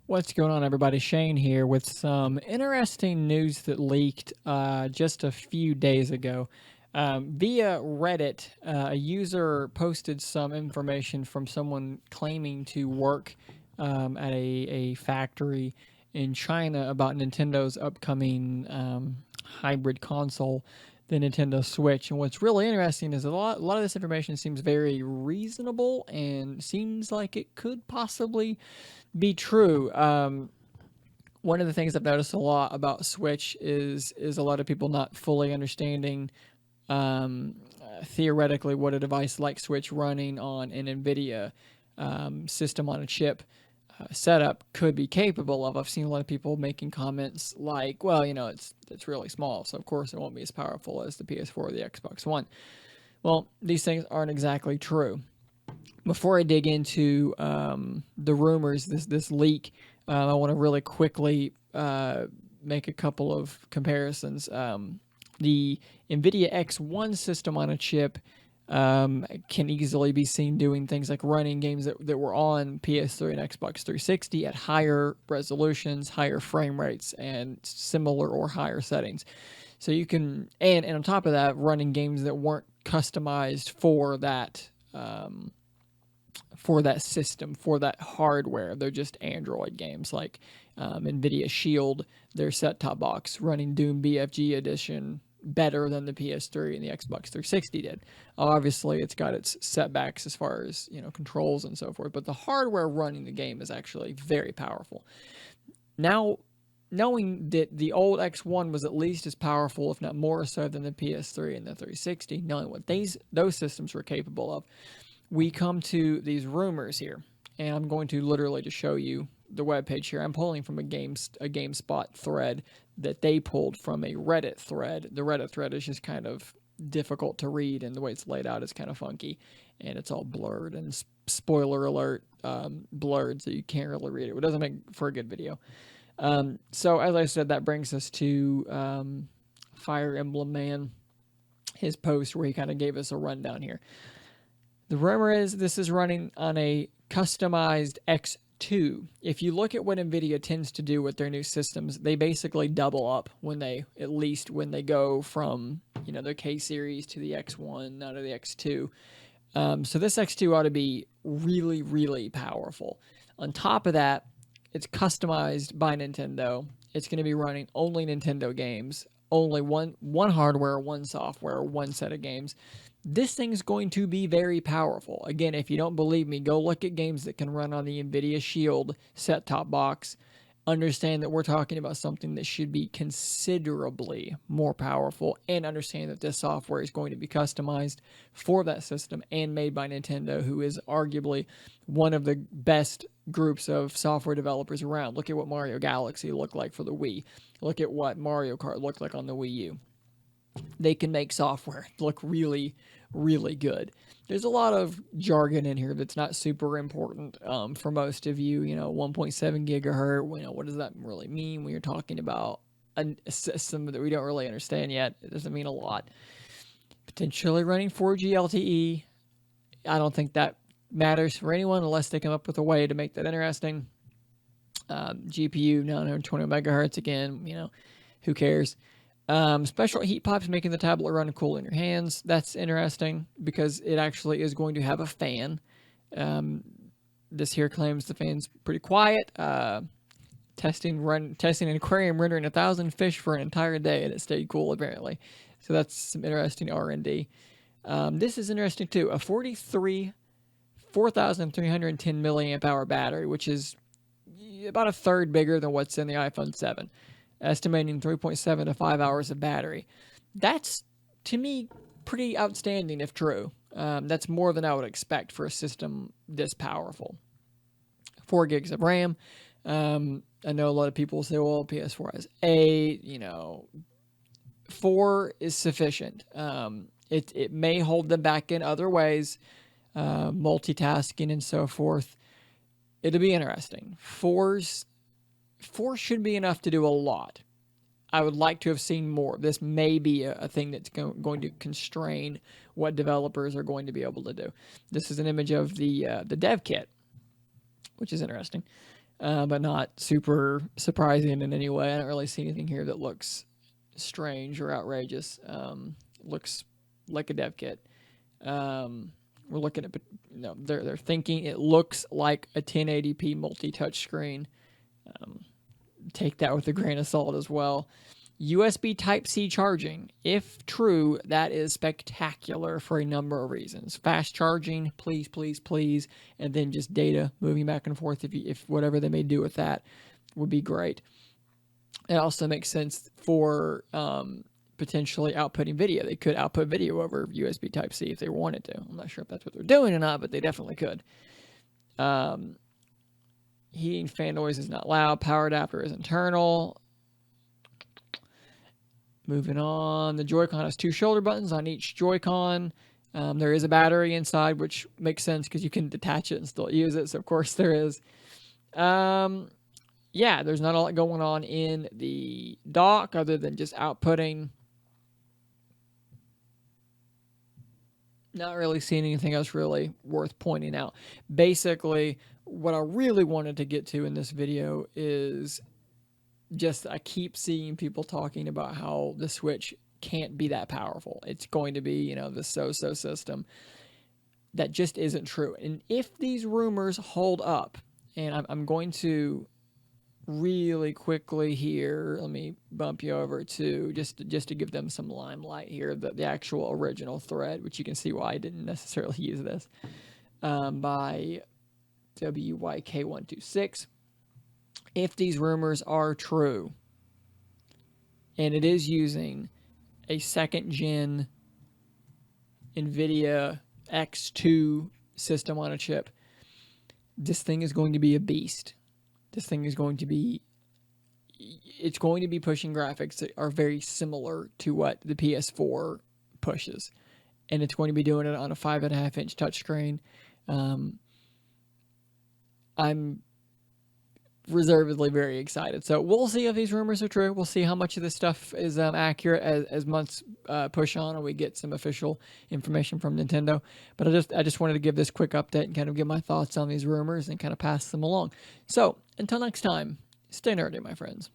What's going on, everybody? Shane here with some interesting news that leaked just a few days ago. Via Reddit, a user posted some information from someone claiming to work at a factory in China about Nintendo's upcoming hybrid console, the Nintendo Switch. And what's really interesting is a lot of this information seems very reasonable and seems like it could possibly be true. One of the things I've noticed a lot about Switch is a lot of people not fully understanding theoretically what a device like Switch running on an Nvidia system on a chip setup could be capable of. I've seen a lot of people making comments like, "Well, it's really small, so of course it won't be as powerful as the PS4 or the Xbox One." Well, these things aren't exactly true. Before I dig into the rumors, this leak, I want to really quickly make a couple of comparisons. The Nvidia X1 system on a chip can easily be seen doing things like running games that were on PS3 and Xbox 360 at higher resolutions, higher frame rates, and similar or higher settings. So you can, and on top of that, running games that weren't customized for that system, for that hardware. They're just Android games like Nvidia Shield, their set-top box, running Doom BFG edition better than the PS3 and the Xbox 360 did. Obviously, it's got its setbacks as far as controls and so forth, but the hardware running the game is actually very powerful. Now, knowing that the old X1 was at least as powerful, if not more so, than the PS3 and the 360, knowing what those systems were capable of, we come to these rumors here, and I'm going to literally just show you the webpage here. I'm pulling from a GameSpot thread that they pulled from a Reddit thread. The Reddit thread is just kind of difficult to read, and the way it's laid out is kind of funky, and it's all blurred, and spoiler alert, blurred, so you can't really read it. It doesn't make for a good video. So as I said, that brings us to Fire Emblem Man, his post where he kind of gave us a rundown here. The rumor is this is running on a customized X2. If you look at what Nvidia tends to do with their new systems, they basically double up when they go from their K series to the X1, now to the X2. So this X2 ought to be really, really powerful. On top of that, it's customized by Nintendo. It's going to be running only Nintendo games, only one hardware, one software, one set of games. This thing's going to be very powerful. Again, if you don't believe me, go look at games that can run on the Nvidia Shield set-top box. Understand that we're talking about something that should be considerably more powerful, and understand that this software is going to be customized for that system and made by Nintendo, who is arguably one of the best groups of software developers around. Look at what Mario Galaxy looked like for the Wii. Look at what Mario Kart looked like on the Wii U. They can make software look really, really good. There's a lot of jargon in here that's not super important for most of you. 1.7 gigahertz. What does that really mean when you're talking about a system that we don't really understand yet? It doesn't mean a lot. Potentially running 4G LTE. I don't think that matters for anyone unless they come up with a way to make that interesting. GPU 920 megahertz again. Who cares? Special heat pipes making the tablet run cool in your hands. That's interesting because it actually is going to have a fan. This here claims the fan's pretty quiet. Testing an aquarium rendering 1,000 fish for an entire day, and it stayed cool apparently. So that's some interesting R&D. This is interesting too. A 4,310 milliamp hour battery, which is about a third bigger than what's in the iPhone 7. Estimating 3.7 to 5 hours of battery. That's, to me, pretty outstanding if true. That's more than I would expect for a system this powerful. 4 gigs of RAM. I know a lot of people say, well, PS4 has 8. 4 is sufficient. It may hold them back in other ways, multitasking and so forth. It'll be interesting. 4 should be enough to do a lot. I would like to have seen more. This may be a thing that's going to constrain what developers are going to be able to do. This is an image of the dev kit, which is interesting, but not super surprising in any way. I don't really see anything here that looks strange or outrageous. Looks like a dev kit. We're looking at, they're thinking it looks like a 1080p multi-touch screen. Take that with a grain of salt as well. USB Type-C charging. If true, that is spectacular for a number of reasons. Fast charging, please, please, please, and then just data moving back and forth. If whatever they may do with that would be great. It also makes sense for potentially outputting video. They could output video over USB Type-C if they wanted to. I'm not sure if that's what they're doing or not, but they definitely could. Heating fan noise is not loud. Power adapter is internal. Moving on. The Joy-Con has 2 shoulder buttons on each Joy-Con. There is a battery inside, which makes sense because you can detach it and still use it. So, of course, there is. Yeah, there's not a lot going on in the dock other than just outputting. Not really seeing anything else really worth pointing out. Basically, what I really wanted to get to in this video is just I keep seeing people talking about how the Switch can't be that powerful. It's going to be, the so-so system. That just isn't true. And if these rumors hold up, and I'm going to really quickly here, let me bump you over to just to give them some limelight here, the actual original thread, which you can see why I didn't necessarily use this, by WYK126. If these rumors are true, and it is using a second-gen Nvidia X2 system on a chip, this thing is going to be a beast. This thing is going to be, it's going to be pushing graphics that are very similar to what the PS4 pushes. And it's going to be doing it on a 5.5-inch touchscreen. I'm reservedly very excited. So we'll see if these rumors are true. We'll see how much of this stuff is accurate as months push on and we get some official information from Nintendo. But I just wanted to give this quick update and kind of give my thoughts on these rumors and kind of pass them along. So until next time, stay nerdy, my friends.